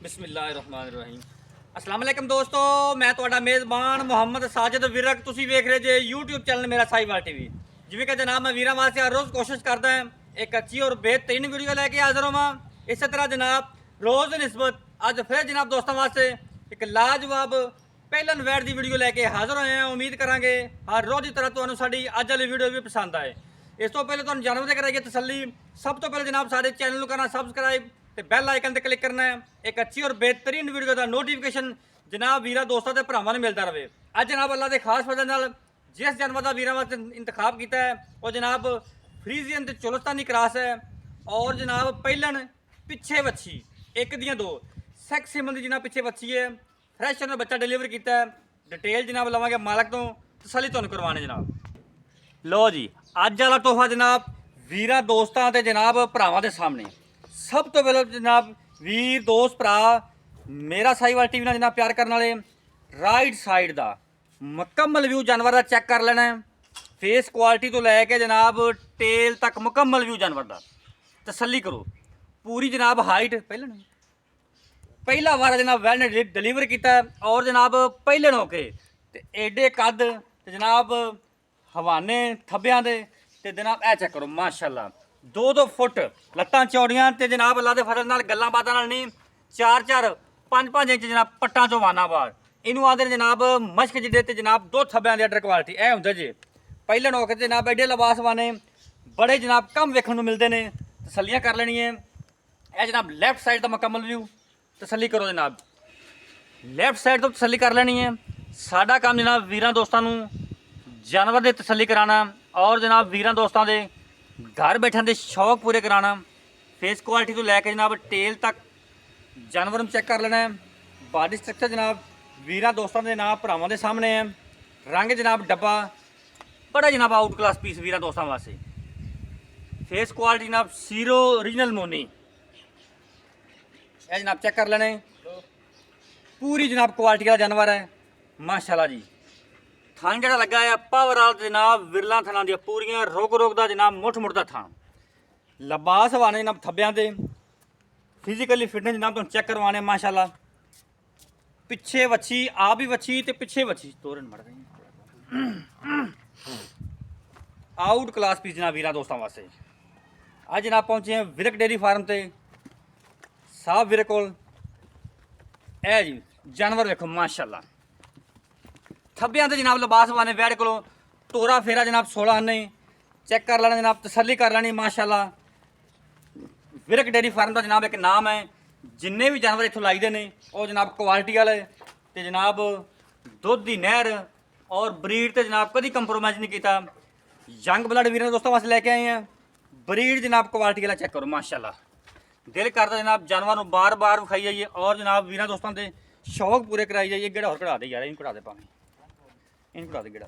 ਬਿਸਮਿਲ੍ਲਾਹਿਰਰਹਿਮਾਨਿਰਰਹੀਮ। अस्सलाम वालेकुम दोस्तों, मैं ਤੁਹਾਡਾ ਮੇਜ਼ਬਾਨ ਮੁਹੰਮਦ ਸਾਜਿਦ ਵਿਰਕ। ਤੁਸੀਂ ਵੇਖ ਰਹੇ ਜੇ YouTube ਚੈਨਲ ਮੇਰਾ ਸਾਈਵਾਲ ਟੀਵੀ। ਜਿਵੇਂ ਕਿ ਜਨਾਬ ਮੈਂ ਵੀਰਾਂ ਵਾਸਤੇ ਹਰ ਰੋਜ਼ ਕੋਸ਼ਿਸ਼ ਕਰਦਾ ਹਾਂ ਇੱਕ ਅੱਛੀ ਔਰ बेहतरीन ਵੀਡੀਓ ਲੈ ਕੇ ਹਾਜ਼ਰ ਹੋਵਾਂ। ਇਸੇ ਤਰ੍ਹਾਂ ਜਨਾਬ ਰੋਜ਼ ਦੀ ਨਿਸਬਤ ਅੱਜ ਫਿਰ ਜਨਾਬ ਦੋਸਤਾਂ ਵਾਸਤੇ ਇੱਕ ਲਾਜਵਾਬ ਪਹਿਲਨ ਵੈਟ ਦੀ ਵੀਡੀਓ ਲੈ ਕੇ ਹਾਜ਼ਰ ਹੋਏ ਹਾਂ। ਉਮੀਦ ਕਰਾਂਗੇ ਹਰ ਰੋਜ਼ ਦੀ ਤਰ੍ਹਾਂ ਤੁਹਾਨੂੰ ਸਾਡੀ ਅੱਜ ਵਾਲੀ ਵੀਡੀਓ ਵੀ ਪਸੰਦ ਆਏ। ਇਸ ਤੋਂ ਪਹਿਲੇ ਤੁਹਾਨੂੰ ਜਾਣੂ ਤੇ ਕਰਾਈਏ ਤਸੱਲੀ। ਸਭ ਤੋਂ ਪਹਿਲੇ ਜਨਾਬ ਸਾਡੇ ਚੈਨਲ ਨੂੰ ਕਰਨਾ ਸਬਸਕ੍ਰਾइब ਤੇ ਬੈਲ ਆਈਕਨ ਤੇ क्लिक करना है। एक अच्छी और बेहतरीन वीडियो का नोटिफिकेशन जनाब वीर दोस्तों के भरावां ਨੂੰ मिलता रहे। ਅੱਜ जनाब अल्लाह के खास फजल नाल जिस जानवर का वीर वास्ते इंतखाब किया है वो जनाब फ्रीजियन ते चोलस्तानी क्रॉस है। और जनाब पहलन पिछे बच्ची एक दियाँ दो सैक्स सिमन की जनाब पिछे बच्ची है। फ्रैश उन्होंने बच्चा डिलीवर किया है। डिटेल जनाब लवांगे मालक तो तसली तुहानूं करवाने जनाब। लो जी अज वाला तोहफा जनाब वीर दोस्तों के जनाब भरावां के सामने। सब तो पहले जनाब वीर दोस्त भरा मेरा साहिवाल टीवी नाल जनाब प्यार करने वाले राइट साइड का मुकम्मल व्यू जानवर का चेक कर लेना है। फेस क्वालिटी तो लैके जनाब टेल तक मुकम्मल व्यू जानवर का तसली करो। पूरी जनाब हाइट पहला वारा जनाब वैल ने डिलीवर किया और जनाब पहले नौके ते एडे कद ते जनाब हवाने थब्बियां दे ते जनाब ए चेक करो माशाअल्लाह 2-2 फुट लत्तां चौड़ियां ते जनाब अल्लाह दे फजल नाल गल्लां बातां नाल नहीं 4-4 5-5 इंच जनाब पट्टां चों वाना बाहर इनू आंदे जनाब मश्क जिहड़े ते जनाब 2 थब्बियां दी अडर क्वालिटी ए हुंदा जे। पहले नौके ते जनाब एडे लिबास वाने बड़े जनाब कम वेखण नूं मिलदे ने। तसल्लियां कर लैनी है। ए जनाब लैफ्ट साइड दा मुकम्मल व्यू तसल्ली करो जनाब। लैफ्ट साइड तो तसल्ली कर लैनी है। साडा काम जनाब वीरां दोस्तां नूं जानवर दी तसल्ली कराना और जनाब वीरां दोस्तां दे घर बैठे के शौक पूरे कराना। फेस क्वालिटी तो लैके जनाब टेल तक जानवर चेक कर लेना है। बॉडी स्ट्रक्चर जनाब वीर दोस्तों के नाम भरावां के सामने है। रंग जनाब डब्बा बड़ा जनाब आउट क्लास पीस वीर दोस्तों वास्ते। फेस क्वालिटी जनाब सीरो ओरिजिनल मोनी है जनाब चेक कर लेने। पूरी जनाब क्वालिटी का जानवर है माशाल्लाह जी। थान जो लगा है पावर वाल जनाब विरला थाना दी पूरियां रोक रोक का जनाब मुठ मुठ का थान लबास वाने जनाब थब्बियां दे फिजिकली फिटनेस जनाब तुम चेक करवाने माशाल्लाह। पिछे वच्छी आप भी वच्छी ते पिछे वच्छी तोरन मर गई आउट क्लास पीस जनाब वीर दोस्तों वास्ते। अज जनाब पहुंचे हैं विरक डेयरी फार्म से साहब वीर कोल ए जी जानवर देखो माशाल्लाह थब्बियां ते जनाब लिबास वाने वैड को तोरा फेरा जनाब 16 आने चेक कर लेना जनाब तसल्ली कर लेनी माशाल्लाह। विरक डेयरी फार्म का जनाब एक नाम है। जिन्ने भी जानवर इतों लाइदे ने वो जनाब क्वालिटी वाले ते जनाब दुध की नहर और ब्रीड ते जनाब कभी कंप्रोमाइज़ नहीं किया। यंग ब्लड वीर दोस्तों वास्ते लैके आए हैं। ब्रीड जनाब क्वालिटी वाला चेक करो माशाल्लाह। दिल करता जनाब जानवर बार बार विखाई जाइए और जनाब वीर दोस्तों के शौक पूरे कराई जाइए। गेड़ा होर कढ़ा दे यार इन कढ़ा दे पावे इन कढ़ा दे गेड़ा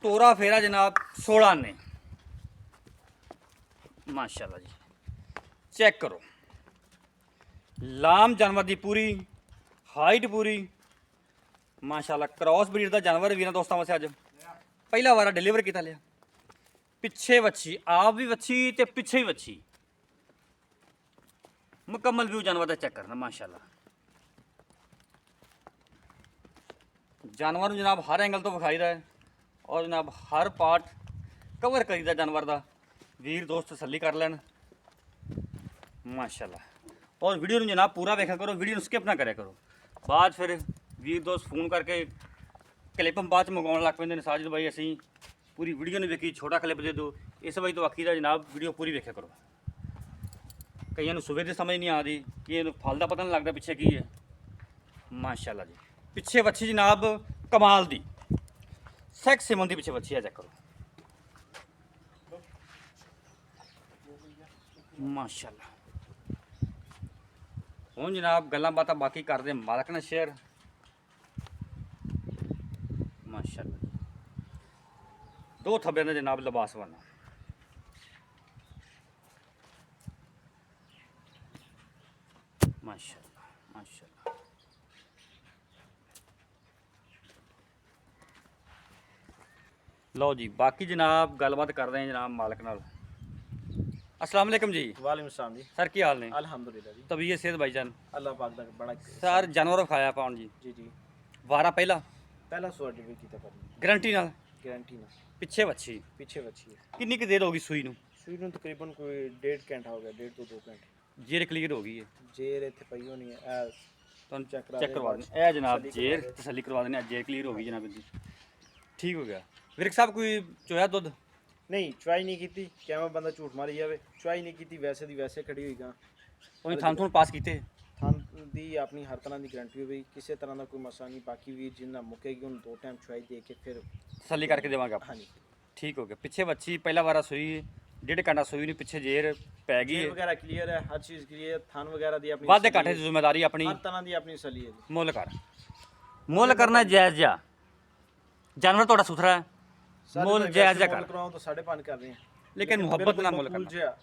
तोरा फेरा जनाब 16 आने माशाल्लाह जी चेक करो। लाम जानवर की पूरी हाइट पूरी माशाल्लाह क्रॉस ब्रीड का जानवर वीर दोस्तों वास्ते अज पहला वारा डिलीवर किया लिया। पिछे वच्छी आप भी वच्छी ते पिछे ही वच्छी मुकम्मल व्यू जानवर का चेक करना माशाल्लाह। जानवर जनाब हर एंगल तो विखाई है और जनाब हर पार्ट कवर करीदा जानवर का वीर दोस्त तसल्ली कर लैन माशाल्लाह। और वीडियो जनाब पूरा वेखा करो वीडियो स्किप ना करे करो। बाद फिर वीर दोस्त फोन करके क्लिप बाद मंगवा लग पेंदे ने साजिद भाई असी पूरी वीडियो नहीं वेखी छोटा क्लिप दे दो। इस वजह तो आखी जनाब वीडियो पूरी वेखा करो। कईयों सुबह की समझ नहीं आती कि फल का पता नहीं लगता पिछे की है माशाल्लाह जी। पिछे वच्छी जनाब कमाल दी सैक्स सिमन की पिछे वच्छी है चेक करो माशाल्लाह। हुण जनाब गल्लां बातां बाकी करदे मालक ने शेयर माशाल्लाह। 2 थब्बे ने जनाब लिबास वाना माशाल्लाह माशाल्लाह। लो जी बाकी जनाब गलबात कर रहे हैं जनाब मालक नाल। अस्सलाम वालेकुम जी। वालेकुम सलाम जी। सर की हाल ने? अल्हम्दुलिल्लाह जी। तबीयत सेहत भाईजान? अल्लाह पाक दा बड़ा सर जानवर खाया पाउन जी जी जी। वारा पहला पहला सर्टिफिकेट कीता पर गारंटी नाल गारंटी ना पिछे बच्ची पीछे बची है। कितनी की देर होगी सूई नू? सूई ਨੂੰ ਤਕਰੀਬਨ ਕੋਈ 1.5 ਘੰਟਾ ਹੋ ਗਿਆ, 1.5 ਤੋਂ 2 ਘੰਟੇ। जेर क्लियर हो गई है ਜੇਰ ਇੱਥੇ ਪਈ ਹੋਣੀ ਹੈ ਤੁਹਾਨੂੰ ਚੈੱਕ ਕਰਾ ਚੈੱਕ ਦੇ ਕਰਵਾ ਬਾਅਦ ਦੇਣੇ ਇਹ ਜਨਾਬ ਤਸੱਲੀ ਜੇਰ ਕਰਵਾ ਦੇ। ਤਸੱਲੀ ਕਰਵਾ ਦੇਣੇ ਜੇਰ ਕਲੀਅਰ ਹੋ ਗਈ ਜਨਾਬ ਜੀ ਠੀਕ ਹੋ ਗਿਆ ਵਿਰਕ ਸਾਹਿਬ ਕੋਈ ਚੋਇਆ ਦੁੱਧ ਨਹੀਂ ਚੁਆਈ ਨਹੀਂ ਕੀਤੀ, ਕਿਵੇਂ ਬੰਦਾ ਝੂਠ ਮਾਰੀ ਜਾਵੇ। ਚੁਆਈ ਨਹੀਂ ਕੀਤੀ, ਵੈਸੇ ਦੀ ਵੈਸੇ ਖੜੀ ਹੋਈ ਗਾ। ਉਹਨੇ ਥਾਂ ਤੁਹਾਨੂੰ ਪਾਸ ਕੀਤੇ ਥਾਂ ਦੀ ਆਪਣੀ ਹਰ ਤਰ੍ਹਾਂ ਦੀ ਗਾਰੰਟੀ ਹੋਵੇ, ਕਿਸੇ ਤਰ੍ਹਾਂ ਦਾ ਕੋਈ ਮਸਲਾ ਨਹੀਂ। ਬਾਕੀ ਵੀ ਜਿੰਨਾ ਮੁੱਕੇਗੀ ਉਹਨੂੰ 2 ਟਾਈਮ ਚੁਆਈ ਦੇ ਕੇ ਫਿਰ ਤਸੱਲੀ ਕਰਕੇ ਦੇਵਾਂਗੇ ਆਪਾਂ ਹਾਂਜੀ ਠੀਕ ਹੋ ਗਿਆ ਪਿੱਛੇ ਬੱਚੀ ਪਹਿਲਾ ਵਾਰਾ ਸੂਈ 1.5 ਘੰਟਾ ਸੂਈ ਨਹੀਂ ਪਿੱਛੇ ਜੇਰ ਪੈ ਗਈ ਜੇਰ ਹੈ ਵਗੈਰਾ ਕਲੀਅਰ ਹੈ, ਹਰ ਚੀਜ਼ ਕਲੀਅਰ। ਥਾਂ ਵਗੈਰਾ ਦੀ ਆਪਣੀ ਵਾਧੇ ਤਸੱਲੀ ਘਾਟੇ ਦੀ ਜ਼ਿੰਮੇਵਾਰੀ ਆਪਣੀ ਹਰ ਤਰ੍ਹਾਂ ਦੀ ਆਪਣੀ ਸਲੀ ਹੈ ਜੀ। ਮੁੱਲ ਕਰ ਮੁੱਲ ਕਰਨਾ ਜਾਇਜ਼ ਜਿਹਾ ਜਾਨਵਰ ਤੁਹਾਡਾ ਸੁਥਰਾ ਹੈ ਸਾਡੇ ਮੁੱਲ ਭਾਈ ਜਾਇਜ਼ ਵੈਸੇ ਜਿਹਾ ਮੁੱਲ ਕਰ ਕਰਾਓ ਤਾਂ 5.5 ਕਰ ਰਹੇ ਹਾਂ, ਲੇਕਿਨ ਮੁਹੱਬਤ ਨਾਲ ਮੁੱਲ ਬਿਲਕੁਲ ਕਰਨਾ ਜਿਹਾ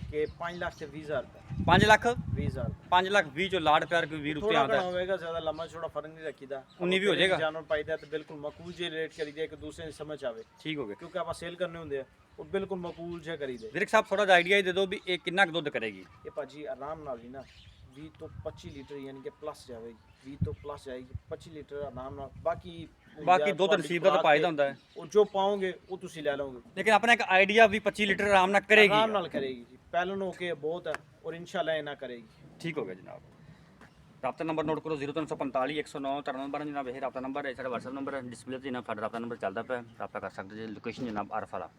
ਕਿ 5 ਲੱਖ ਤੇ 20,000 ਰੁਪਏ 5 ਲੱਖ 20,000 5 ਲੱਖ 20 ਚੋਂ ਲਾੜ ਪਿਆਰ ਕੋਈ 20 ਰੁਪਏ ਥੋੜਾ ਆਉਂਦਾ ਘਣਾ ਹੋਵੇਗਾ, ਜ਼ਿਆਦਾ ਲੰਮਾ ਛੋੜਾ ਫਰਕ ਨਹੀਂ ਰੱਖੀਦਾ। 19 ਵੀ ਹੋ ਜਾਏਗਾ। ਜਾਨਵਰ ਪਾਈਦਾ ਤੇ ਬਿਲਕੁਲ ਮਕਬੂਲ ਜੇ ਰੇਟ ਕਰੀਦੇ, ਇੱਕ ਦੂਸਰੇ ਨੂੰ ਸਮਝ ਆਵੇ, ਠੀਕ ਹੋ ਗਿਆ ਕਿਉਂਕਿ ਆਪਾਂ ਸੇਲ ਕਰਨੇ ਹੁੰਦੇ ਆ, ਉਹ ਬਿਲਕੁਲ ਮਕਬੂਲ ਜੇ ਕਰੀਦੇ। ਵਿਰਕ ਸਾਹਿਬ ਥੋੜਾ ਜਿਹਾ ਆਈਡੀਆ ਦੇ ਦਿਓ ਵੀ ਇਹ ਕਿੰਨਾ ਕੁ ਦੁੱਧ ਕਰੇਗੀ ਇਹ ਭਾਜੀ ਆਰਾਮ ਨਾਲ ਹੀ ਨਾ 20 ਤੋਂ 25 ਲੀਟਰ ਯਾਨੀ ਕਿ ਪਲੱਸ ਜਾਵੇਗੀ, 20 ਤੋਂ ਪਲੱਸ ਜਾਏਗੀ, 25 ਲੀਟਰ ਆਰਾਮ ਨਾਲ। ਬਾਕੀ ਦੁੱਧ ਨਸੀਬ ਦਾ ਤਾਂ ਫਾਇਦਾ ਹੁੰਦਾ ਹੈ, ਉਹ ਜੋ ਪਾਓਗੇ ਉਹ ਤੁਸੀਂ ਲੈ ਲਓਗੇ। ਲੇਕਿਨ ਆਪਣਾ ਇੱਕ ਆਈਡੀਆ ਵੀ 25 ਲੀਟਰ ਆਰਾਮ ਨਾਲ ਕਰੇਗੀ ਆਰਾਮ ਨਾਲ ਕਰੇਗੀ ਜੀ, ਪਹਿਲਾਂ ਨੂੰ ਕੇ ਬਹੁਤ ਹੈ ਔਰ ਇਨਸ਼ਾਅੱਲਾ ਇਹ ਨਾ ਕਰੇਗੀ। ਠੀਕ ਹੋ ਗਿਆ ਜਨਾਬ ਰਾਬਤਾ ਨੰਬਰ ਨੋਟ ਕਰੋ 0345 109 93 ਜਨਾਬ ਇਹ ਰਾਬਤਾ ਨੰਬਰ ਹੈ ਸਾਡਾ WhatsApp ਨੰਬਰ ਹੈ ਡਿਸਪਲੇ ਤੇ ਜਨਾਬ ਸਾਡਾ ਰਾਬਤਾ ਨੰਬਰ ਚੱਲਦਾ ਪਿਆ ਰਾਬਤਾ ਕਰ ਸਕਦੇ ਜੇ ਲੋਕੇਸ਼ਨ ਜਨਾਬ ਅਰਫ ਵਾਲਾ